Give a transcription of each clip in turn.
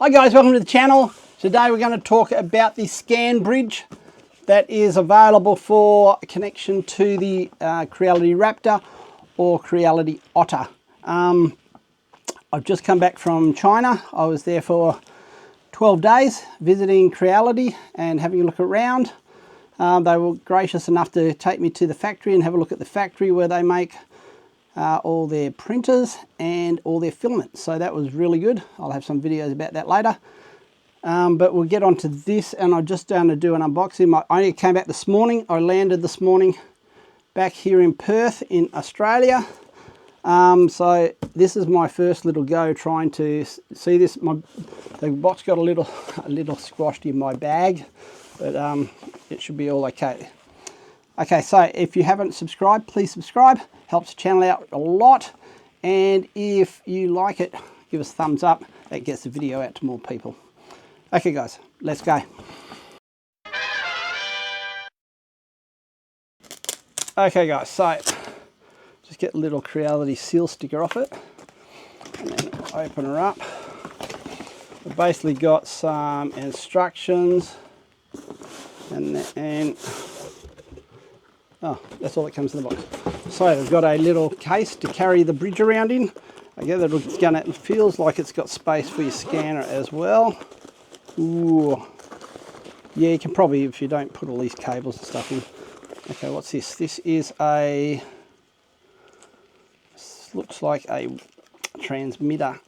Hi guys, welcome to the channel. Today we're going to talk about the scan bridge that is available for connection to the Creality Raptor or Creality Otter. I've just come back from China. I was there for 12 days visiting Creality and having a look around. They were gracious enough to take me to the factory and have a look at the factory where they make all their printers and all their filaments. So that was really good. I'll have some videos about that later. But we'll get on to this, and I'm just going to do an unboxing. I only came back this morning. I landed this morning back here in Perth in Australia. So this is my first little go trying to see this. The box got a little squashed in my bag, but it should be all okay. Okay, so if you haven't subscribed, please subscribe. Helps the channel out a lot. And if you like it, give us a thumbs up. That gets the video out to more people. Okay guys, let's go. Okay guys, so just get a little Creality seal sticker off it and then open her up. We've basically got some instructions and oh, that's all that comes in the box. So we've got a little case to carry the bridge around in. Again, it feels like it's got space for your scanner as well. Ooh. Yeah, you can probably, if you don't put all these cables and stuff in. Okay, what's this? This is looks like a transmitter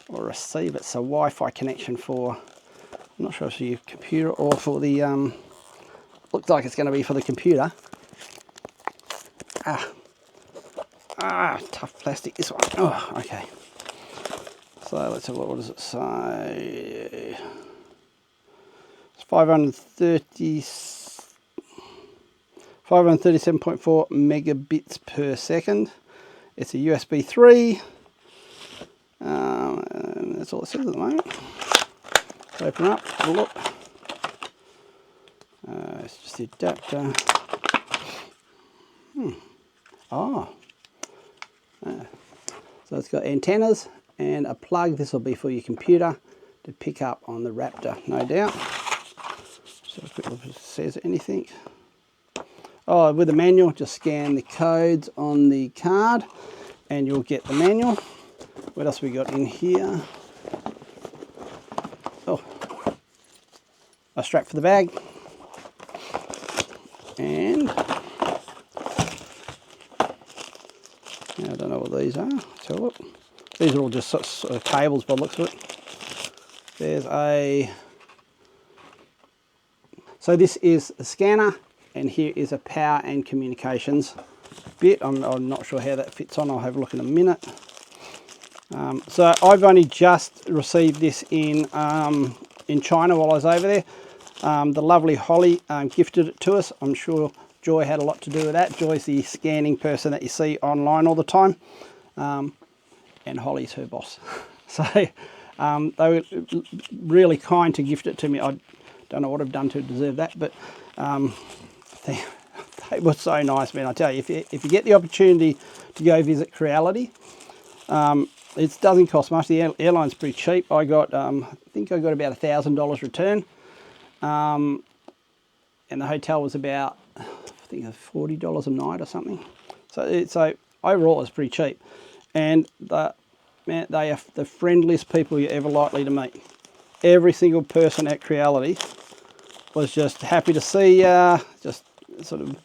or receiver. It's a Wi-Fi connection for, I'm not sure if it's for your computer or for the, looks like it's going to be for the computer. Tough plastic, this one. Oh, okay. So let's have a look, what does it say? It's 537.4 megabits per second. It's a USB 3. And that's all it says at the moment. Let's open up, have a look. It's just the adapter. So it's got antennas and a plug. This will be for your computer to pick up on the Raptor, no doubt. So a quick look if it says anything. Oh, with the manual, just scan the codes on the card and you'll get the manual. What else we got in here? Oh, a strap for the bag. And I don't know what these are. Let's have a look. These are all just sort of cables by the looks of it. There's a... So this is a scanner, and here is a power and communications bit. I'm not sure how that fits on. I'll have a look in a minute. So I've only just received this in China while I was over there. The lovely Holly gifted it to us. I'm sure Joy had a lot to do with that. Joy's the scanning person that you see online all the time. And Holly's her boss. So they were really kind to gift it to me. I don't know what I've done to deserve that, but they were so nice, man. I tell you, if you get the opportunity to go visit Creality, it doesn't cost much. The airline's pretty cheap. I got, I think I got about $1,000 return. And the hotel was about, I think $40 a night or something. So overall it's pretty cheap. And man, they are the friendliest people you're ever likely to meet. Every single person at Creality was just happy to see you, just sort of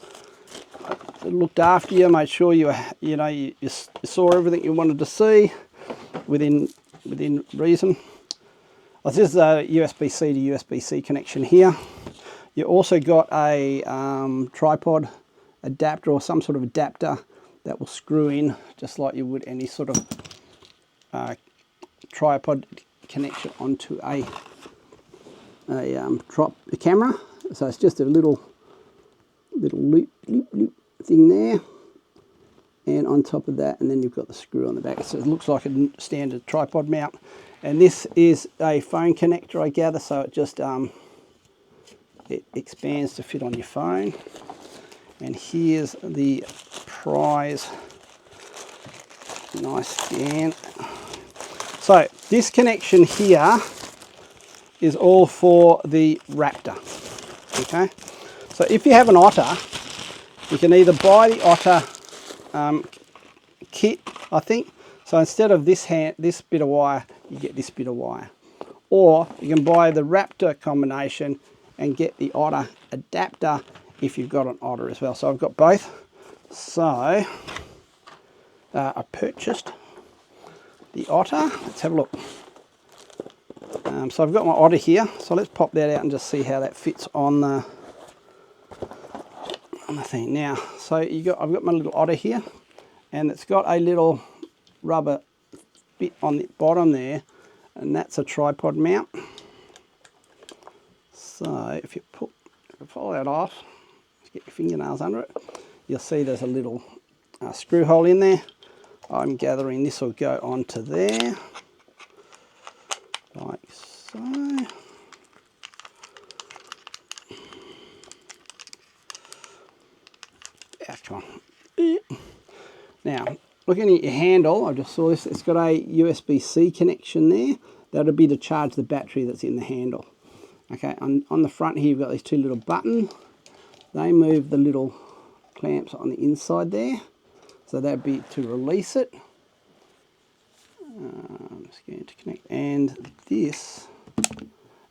looked after you, made sure you saw everything you wanted to see within reason. This is a USB-C to USB-C connection here. You also got a tripod adapter or some sort of adapter that will screw in just like you would any sort of tripod connection onto a camera. So it's just a little loop thing there, and on top of that, and then you've got the screw on the back. So it looks like a standard tripod mount. And this is a phone connector, I gather, so it just it expands to fit on your phone. And here's the prize. Nice scan. So this connection here is all for the Raptor. Okay, so if you have an Otter, you can either buy the Otter kit, I think. So instead of this bit of wire, you get this bit of wire. Or you can buy the Raptor combination and get the Otter adapter if you've got an Otter as well. So I've got both. So I purchased the Otter. Let's have a look. So I've got my Otter here. So let's pop that out and just see how that fits on the thing. Now, so I've got my little Otter here, and it's got a little rubber bit on the bottom there, and that's a tripod mount. So if you pull that off, get your fingernails under it, you'll see there's a little screw hole in there. I'm gathering this will go onto there, like so. Come on. Now, looking at your handle, I just saw this, it's got a USB-C connection there. That'll be to charge the battery that's in the handle. Okay, on the front here, you've got these two little buttons. They move the little clamps on the inside there. So that'd be to release it. I'm just going to connect. And this,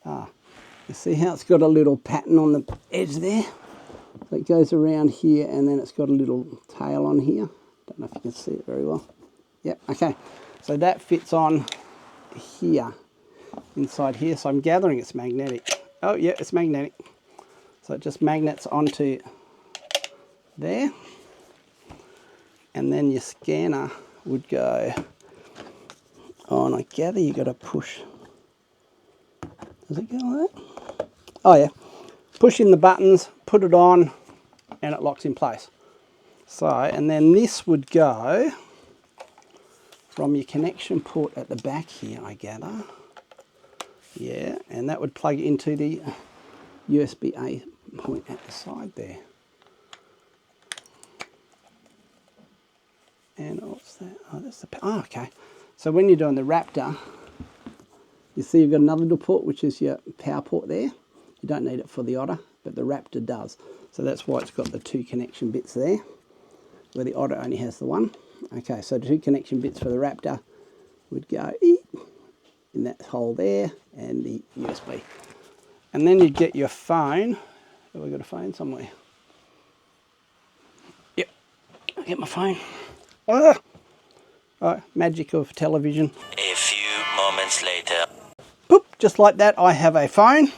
you see how it's got a little pattern on the edge there? So it goes around here, and then it's got a little tail on here. Don't know if you can see it very well. Yep, okay. So that fits on here, inside here. So I'm gathering it's magnetic. Oh, yeah, it's magnetic. So it just magnets onto there. And then your scanner would go on. I gather you got to push. Does it go like that? Oh, yeah. Push in the buttons, put it on, and it locks in place. So, and then this would go from your connection port at the back here, I gather. Yeah, and that would plug into the USB-A point at the side there. And what's that? Oh, that's the, oh, okay. So when you're doing the Raptor, you see you've got another little port, which is your power port there. You don't need it for the Otter, but the Raptor does. So that's why it's got the two connection bits there, where the Otter only has the one. Okay, so the two connection bits for the Raptor would go in that hole there, and the USB. And then you'd get your phone. Have I got a phone somewhere? Yep, I'll get my phone. Oh, magic of television. A few moments later. Boop, just like that, I have a phone.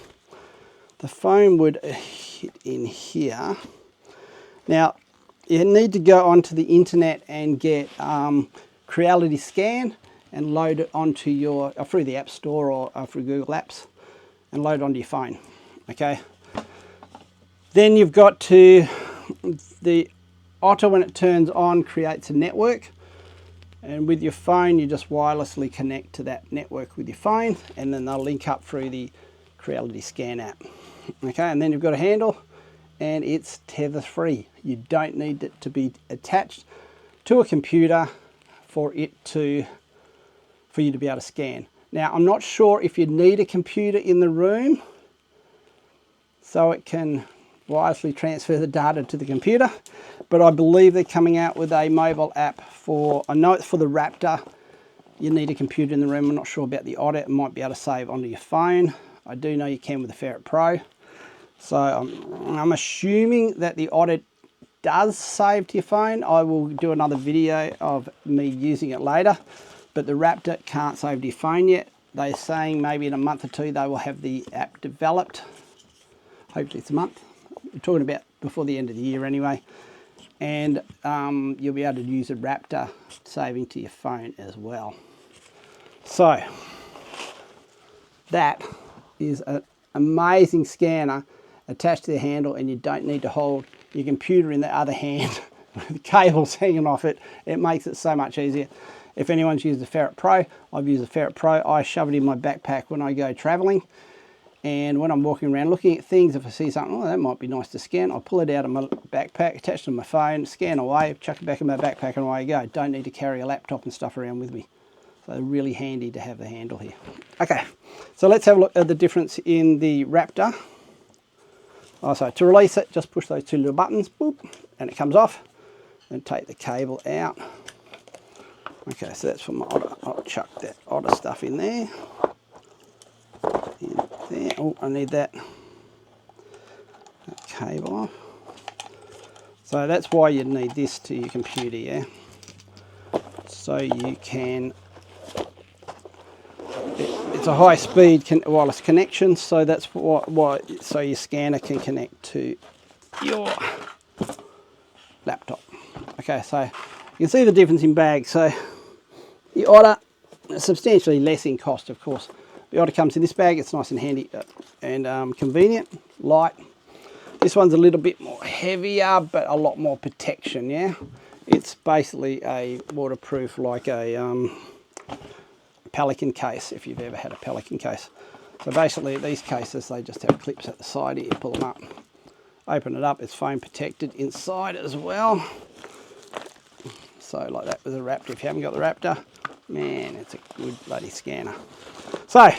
The phone would hit in here. Now, you need to go onto the internet and get Creality Scan and load it onto your, through the App Store or through Google Apps, and load it onto your phone, okay? Then you've got to, the Otter, when it turns on, creates a network, and with your phone you just wirelessly connect to that network with your phone, and then they'll link up through the Creality Scan app. Okay, and then you've got a handle, and it's tether free. You don't need it to be attached to a computer for you to be able to scan. Now, I'm not sure if you need a computer in the room so it can wirelessly transfer the data to the computer, but I believe they're coming out with a mobile app for, I know it's for the Raptor, you need a computer in the room. I'm not sure about the Otter, it might be able to save onto your phone. I do know you can with the Ferret Pro. So I'm assuming that the Otter does save to your phone. I will do another video of me using it later, but the Raptor can't save to your phone yet. They're saying maybe in a month or two they will have the app developed. Hopefully it's a month. We're talking about before the end of the year anyway. And you'll be able to use a Raptor saving to your phone as well. So that is an amazing scanner attached to the handle, and you don't need to hold your computer in the other hand with the cables hanging off it. It makes it so much easier. If anyone's used the Ferret Pro, I've used the Ferret Pro. I shove it in my backpack when I go traveling, and when I'm walking around looking at things, if I see something, oh, that might be nice to scan, I'll pull it out of my backpack, attach it to my phone, scan away, chuck it back in my backpack, and away I go. Don't need to carry a laptop and stuff around with me. So really handy to have the handle here. Okay, so let's have a look at the difference in the Raptor. Oh, so to release it, just push those two little buttons, boop, and it comes off. And take the cable out. Okay, so that's for my Otter. I'll chuck that Otter stuff in there. In there. Oh, I need that cable off. So that's why you need this to your computer, yeah? So you can, it's a high speed wireless connection, so that's why so your scanner can connect to your laptop. Okay, so you can see the difference in bag. So the Otter is substantially less in cost, of course. The Otter comes in this bag. It's nice and handy and convenient, light. This one's a little bit more heavier, but a lot more protection, yeah? It's basically a waterproof, like a Pelican case, if you've ever had a Pelican case. So basically these cases, they just have clips at the side here. You pull them up, open it up. It's foam protected inside as well. So like that with a Raptor. If you haven't got the Raptor, man, it's a good bloody scanner. So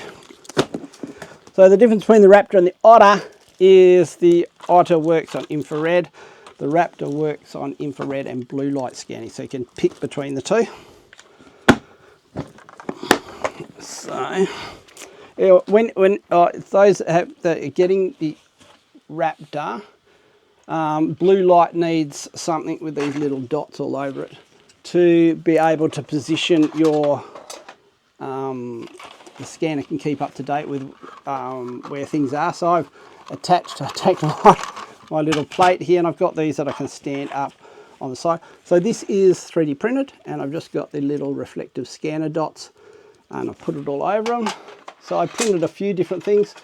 the difference between the Raptor and the Otter is the Otter works on infrared. The Raptor works on infrared and blue light scanning. So you can pick between the two. So when those that are getting the Raptor, blue light needs something with these little dots all over it to be able to position your, the scanner can keep up to date with where things are. So I've taken my little plate here, and I've got these that I can stand up on the side. So this is 3D printed, and I've just got the little reflective scanner dots, and I've put it all over them. So I printed a few different things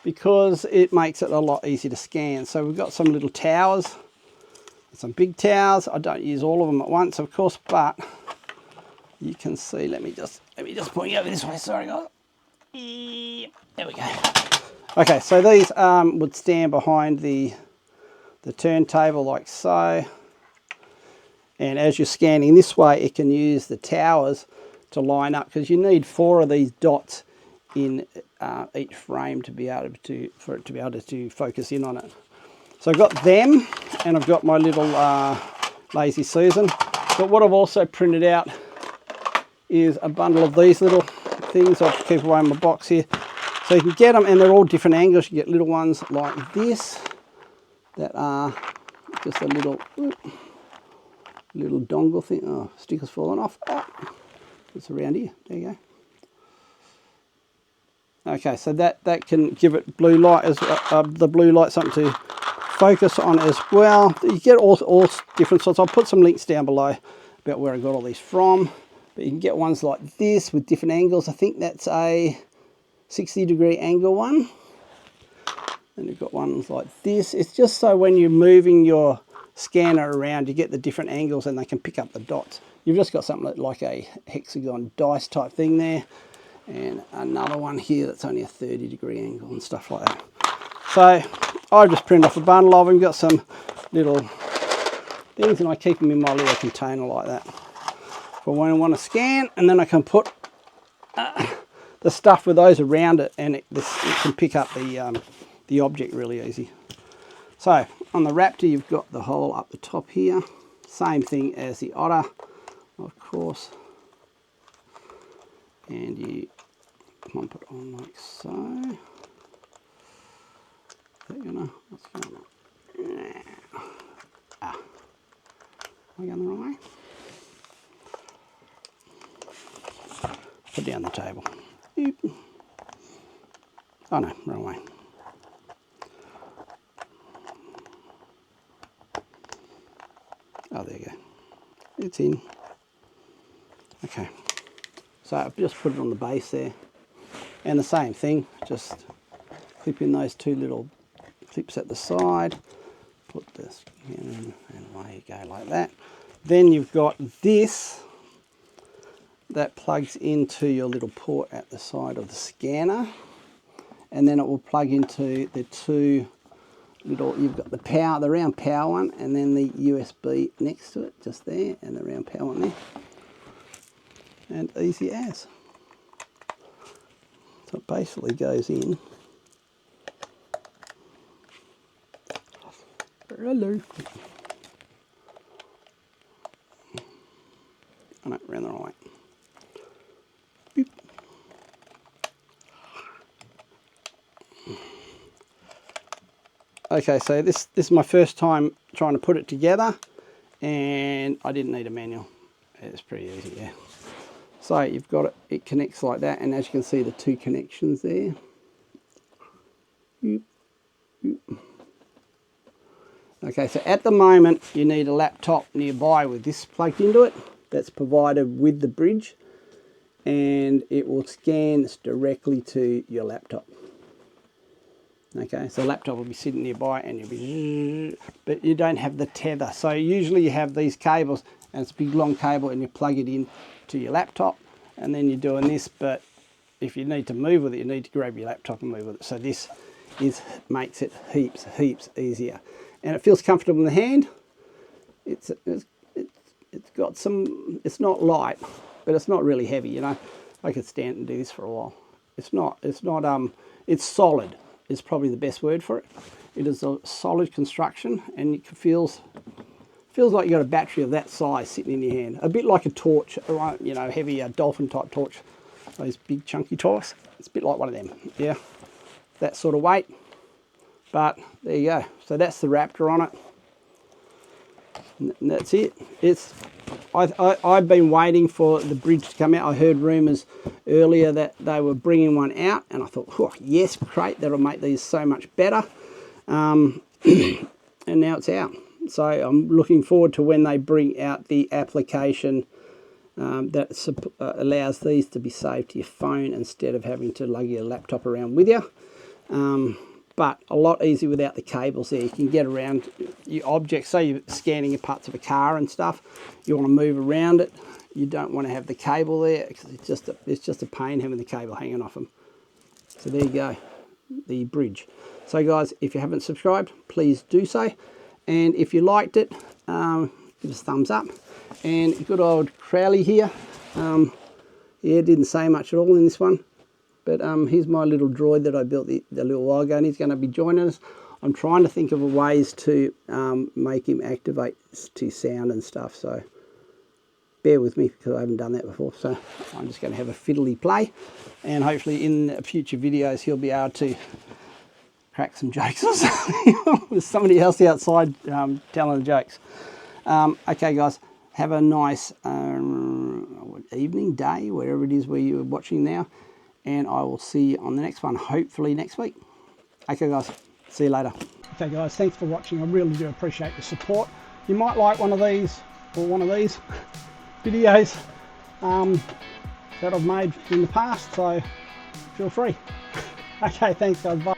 because it makes it a lot easier to scan. So we've got some little towers, some big towers. I don't use all of them at once, of course, but you can see, let me just point you over this way, sorry guys. There we go. Okay, so these would stand behind the turntable like so. And as you're scanning this way, it can use the towers to line up, because you need 4 of these dots in each frame to be able to, for it to be able to focus in on it. So I've got them, and I've got my little Lazy Susan. But what I've also printed out is a bundle of these little things. I'll keep away in my box here. So you can get them, and they're all different angles. You get little ones like this that are just a little dongle thing. Oh, sticker's fallen off. It's around here. There you go. Okay, so that can give it blue light as the blue light, something to focus on as well. You get all different sorts. I'll put some links down below about where I got all these from. But you can get ones like this with different angles. I think that's a 60-degree angle one. And you've got ones like this. It's just so when you're moving your scanner around, you get the different angles and they can pick up the dots. You've just got something like a hexagon dice type thing there. And another one here that's only a 30-degree angle and stuff like that. So I just printed off a bundle of them. Got some little things, and I keep them in my little container like that for when I want to scan. And then I can put the stuff with those around it, and it can pick up the object really easy. So on the Raptor, you've got the hole up the top here. Same thing as the Otter, of course. And you plump it on like so. What's going on? Am I going the wrong way? Put down the table. Oop. Oh no, wrong way. Oh, there you go. It's in. Okay. So I've just put it on the base there. And the same thing, just clip in those two little clips at the side. Put this in, and away you go like that. Then you've got this that plugs into your little port at the side of the scanner. And then it will plug into the two little, you've got the round power one, and then the USB next to it, just there, and the round power one there. and easy as. So it basically goes in. Hello. Oh no, round the wrong way. Boop. Okay, so this is my first time trying to put it together, and I didn't need a manual. It's pretty easy, yeah. So you've got it, it connects like that, and as you can see the two connections there. Boop, boop. Okay, so at the moment you need a laptop nearby with this plugged into it. That's provided with the bridge, and it will scan directly to your laptop. Okay, so the laptop will be sitting nearby and you'll be, but you don't have the tether. So usually you have these cables, and it's a big long cable, and you plug it in to your laptop, and then you're doing this. But if you need to move with it, you need to grab your laptop and move with it. So this makes it heaps easier, and it feels comfortable in the hand. It's got some. It's not light, but it's not really heavy. You know, I could stand and do this for a while. It's solid. Is probably the best word for it. It is a solid construction, and it feels like you got a battery of that size sitting in your hand. A bit like a torch, you know, heavy dolphin type torch, those big chunky torches. It's a bit like one of them, yeah. That sort of weight. But there you go. So that's the Raptor on it. And that's it. I've been waiting for the bridge to come out. I heard rumours earlier that they were bringing one out, and I thought, oh, yes, great, that'll make these so much better. And now it's out. So I'm looking forward to when they bring out the application that allows these to be saved to your phone instead of having to lug your laptop around with you. But a lot easier without the cables there. You can get around your objects. Say you're scanning your parts of a car and stuff. You want to move around it. You don't want to have the cable there, because it's just a pain having the cable hanging off them. So there you go, the bridge. So guys, if you haven't subscribed, please do so. And if you liked it, give us a thumbs up. And good old Creality here. Yeah, didn't say much at all in this one. But here's my little droid that I built the little while ago, and he's going to be joining us. I'm trying to think of ways to make him activate to sound and stuff, so bear with me because I haven't done that before. So I'm just going to have a fiddly play, and hopefully in future videos he'll be able to crack some jokes or something with somebody else outside telling the jokes. Okay guys, have a nice evening, day, wherever it is where you're watching now. And I will see you on the next one, hopefully next week. Okay guys, see you later. Okay guys, thanks for watching. I really do appreciate your support. You might like one of these, or one of these videos that I've made in the past, so feel free. Okay, thanks guys, bye.